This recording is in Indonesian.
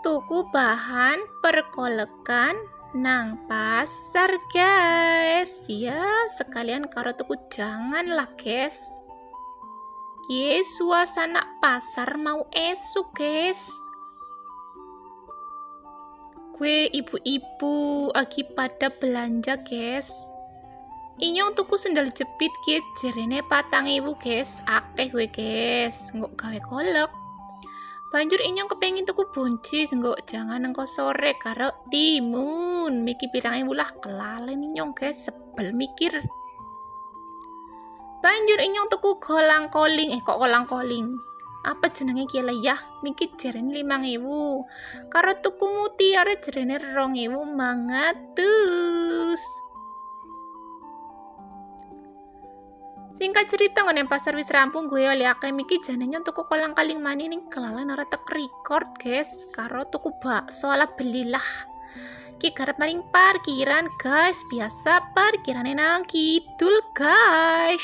tuku bahan perkolekan nang pasar guys. Ya sekalian karo tuku jangan lah guys. Ye suasana pasar mau esuk guys. Gue ibu-ibu lagi pada belanja guys. Inyong tuku sendal jepit gitu jerene 4.000 guys. Akeh gue guys, nggak gawe kolek. Banjur inyong kepengin tuku buncis, nggak jangan engko sore karo timun. Miki pirang lah kelalen inyong guys, sebel mikir. Banjur inyong tuku kolang-koling, kok kolang-koling. Apa jenenge ki ya? Miki jerene 5.000. Karo tuku mutiara jerene 2.500. Singkat cerita ngene pasar wis rampung gue oleh akeh miki janenya tuku kolang-kaling mani ning kelalen ora tek record guys karo tuku bakso ala belilah. Ki garep maring parkiran guys, biasa parkirane nang kidul guys.